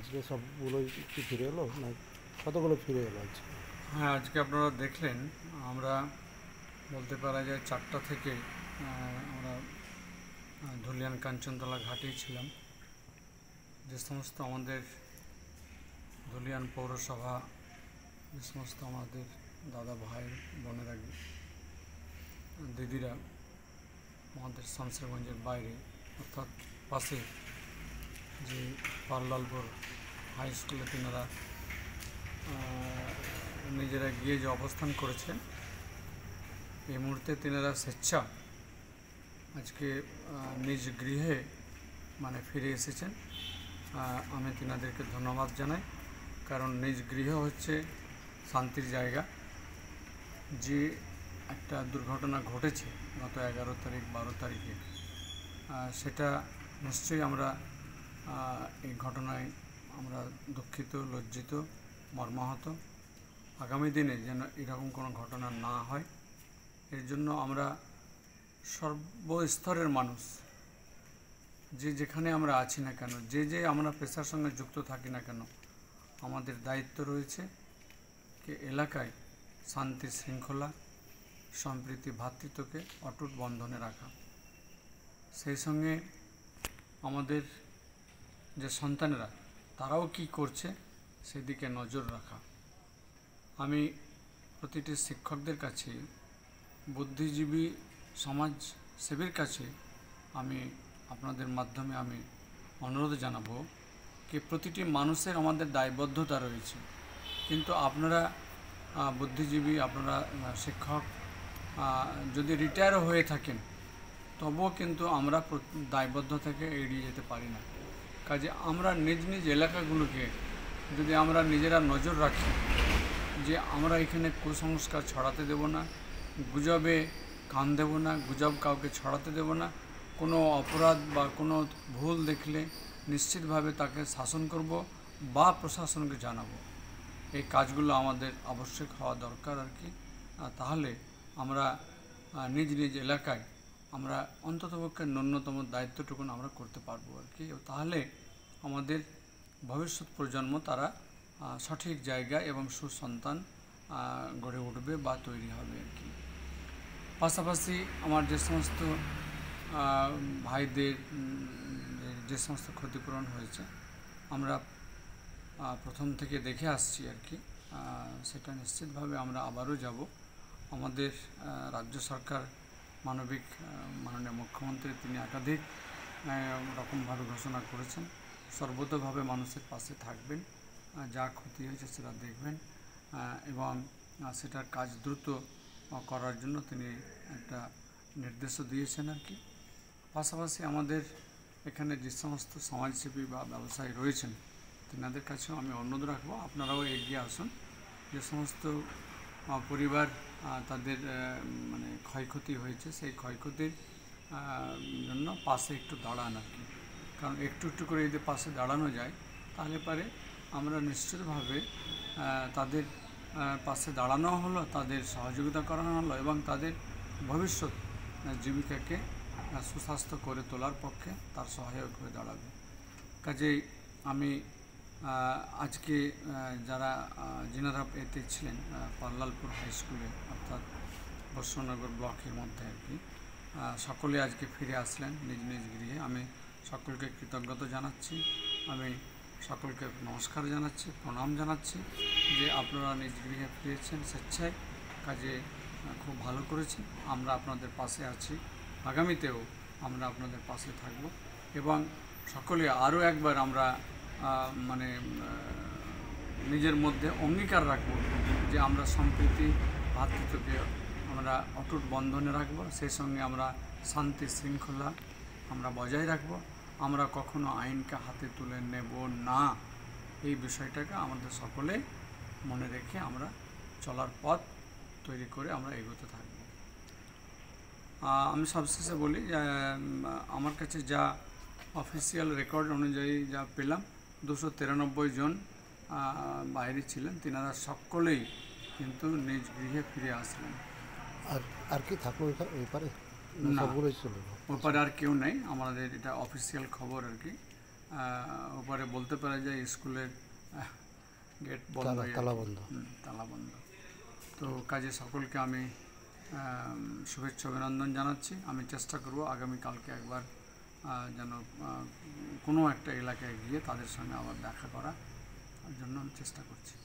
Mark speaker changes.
Speaker 1: আজকে সবগুলোই কি ফিরে এলো না কতগুলো ফিরে এলো আজকে?
Speaker 2: হ্যাঁ, আজকে আপনারা দেখলেন আমরা বলতে পারা যায় 4টা থেকে আমরা ধুলিয়ান কাঞ্চনতলা ঘাটেই ছিলাম। যে সমস্ত আমাদের ধুলিয়ান পৌরসভা, যে সমস্ত আমাদের দাদা ভাই বোনেরা দিদিরা আমাদের শামসেরগঞ্জের বাইরে অর্থাৎ পাশে যে পাল্লালপুর হাই স্কুলে তিনারা নিজেরা গিয়ে যে অবস্থান করেছেন, এই মুহূর্তে তিনারা স্বেচ্ছা আজকে নিজ গৃহে ফিরে এসেছেন। আমি তিনাদেরকে ধন্যবাদ জানাই, কারণ নিজ গৃহ হচ্ছে শান্তির জায়গা। যে একটা দুর্ঘটনা ঘটেছে গত 11 তারিখ 12 তারিখে, সেটা নিশ্চয়ই আমরা এই ঘটনায় আমরা দুঃখিত, লজ্জিত, মর্মাহত। আগামী দিনে যেন এরকম কোনো ঘটনা না হয়, এর জন্য আমরা সর্বস্তরের মানুষ, যে যেখানে আমরা আছি না কেন, যে আমরা পেশার সঙ্গে যুক্ত থাকি না কেন, আমাদের দায়িত্ব রয়েছে যে এলাকায় শান্তি শৃঙ্খলা সম্প্রীতি ভ্রাতৃত্বকে অটুট বন্ধনে রাখা। সেই সঙ্গে আমাদের যে সন্তানেরা তারাও কি করছে সেদিকে নজর রাখা। আমি প্রতিটি শিক্ষকদের কাছে, বুদ্ধিজীবী সমাজসেবীর কাছে আমি আপনাদের মাধ্যমে আমি অনুরোধ জানাবো যে প্রতিটি মানুষের আমাদের দায়বদ্ধতা রয়েছে, কিন্তু আপনারা বুদ্ধিজীবী, আপনারা শিক্ষক যদি রিটায়ারও হয়ে থাকেন, তবুও কিন্তু আমরা দায়বদ্ধ থেকে এড়িয়ে যেতে পারি না। কাজে আমরা নিজ নিজ এলাকাগুলোকে যদি আমরা নিজেরা নজর রাখি যে আমরা এখানে কুসংস্কার ছড়াতে দেব না, গুজবে কান দেব না, গুজব কাউকে ছড়াতে দেব না, কোনো অপরাধ বা কোনো ভুল দেখলে নিশ্চিতভাবে তাকে শাসন করব বা প্রশাসনকে জানাবো। এই কাজগুলো আমাদের আবশ্যক হওয়া দরকার আর কি। তাহলে আমরা নিজ নিজ এলাকায় আমরা অন্ততপক্ষে ন্যূনতম দায়িত্বটুকুন আমরা করতে পারবো আর কি। তাহলে আমাদের ভবিষ্যৎ প্রজন্ম তারা সঠিক জায়গায় এবং সুসন্তান গড়ে উঠবে বা তৈরি হবে আর কি। পাশাপাশি আমার যে সমস্ত ভাইদের যে সমস্ত ক্ষতিপূরণ হয়েছে, আমরা প্রথম থেকে দেখে আসছি আর কি। সেটা নিশ্চিতভাবে আমরা আবারও যাব। আমাদের রাজ্য সরকার মাননীয় মুখ্যমন্ত্রী তিনি একাধিক রকমভাবে ঘোষণা করেছেন, সর্বতোভাবে মানুষের পাশে থাকবেন, যা ক্ষতি হয়েছে সেটা দেখবেন এবং সেটার কাজ দ্রুত করার জন্য তিনি একটা নির্দেশও দিয়েছেন আর কি। পাশাপাশি আমাদের এখানে যে সমস্ত সমাজসেবী বা ব্যবসায়ী রয়েছেন, তেনাদের কাছেও আমি অনুরোধ রাখবো আপনারাও এগিয়ে আসুন। যে সমস্ত পরিবার তাদের ক্ষয়ক্ষতি হয়েছে, সেই ক্ষয়ক্ষতির জন্য পাশে একটু দাঁড়ান আর কি। কারণ একটু একটু করে যদি পাশে দাঁড়ানো যায়, তাহলে পারে আমরা নিশ্চিতভাবে তাদের পাশে দাঁড়ানো হলো, তাদের সহযোগিতা করানো হলো এবং তাদের ভবিষ্যৎ জীবিকাকে সুস্বাস্থ্য করে তোলার পক্ষে তার সহায়ক হয়ে দাঁড়াবে। কাজেই আমি আজকে যারা যিনারা এতে ছিলেন পাল্লালপুর হাই স্কুলে অর্থাৎ বৈষ্ণবনগর ব্লকের মধ্যে আর কি, সকলে আজকে ফিরে আসলেন নিজ নিজ গৃহে। আমি সকলকে কৃতজ্ঞতা জানাচ্ছি, আমি সকলকে নমস্কার জানাচ্ছি, প্রণাম জানাচ্ছি যে আপনারা নিজ গৃহে ফিরেছেন স্বেচ্ছায়। কাজে খুব ভালো করেছেন। আমরা আপনাদের পাশে আছি, আগামীতেও আমরা আপনাদের পাশে থাকব এবং সকলে আরও একবার আমরা নিজের মধ্যে অঙ্গীকার রাখব যে আমরা সম্প্রীতি ভ্রাতৃত্বকে আমরা অটুট বন্ধনে রাখব, সেই সঙ্গে আমরা শান্তি শৃঙ্খলা আমরা বজায় রাখব। আমরা কখনো আইনকে হাতে তুলে নেব না, এই বিষয়টাকে আমাদের সকলে মনে রেখে আমরা চলার পথ তৈরি করে আমরা এগোতে থাকব। আমি সবশেষে বলি যে আমার কাছে যা অফিসিয়াল রেকর্ড অনুযায়ী যা পেলাম, 293 জন বাইরে ছিলেন, তিনারা সকলেই কিন্তু নিজ গৃহে ফিরে আসলেন।
Speaker 1: আর কি থাকলো ওই পারে?
Speaker 2: না,
Speaker 1: সবগুলোই চলে
Speaker 2: ওপারে আর কেউ নেই, আমাদের এটা অফিসিয়াল খবর আর কি। ওপারে বলতে পারা যায় স্কুলের গেট বন্ধ
Speaker 1: তালা বন্ধ।
Speaker 2: তালা বন্ধ। তো কাজে সকলকে আমি শুভেচ্ছা অভিনন্দন জানাচ্ছি। আমি চেষ্টা করব আগামীকালকে একবার যেন কোনো একটা এলাকায় গিয়ে তাদের সঙ্গে আবার দেখা করার জন্য আমি চেষ্টা করছি।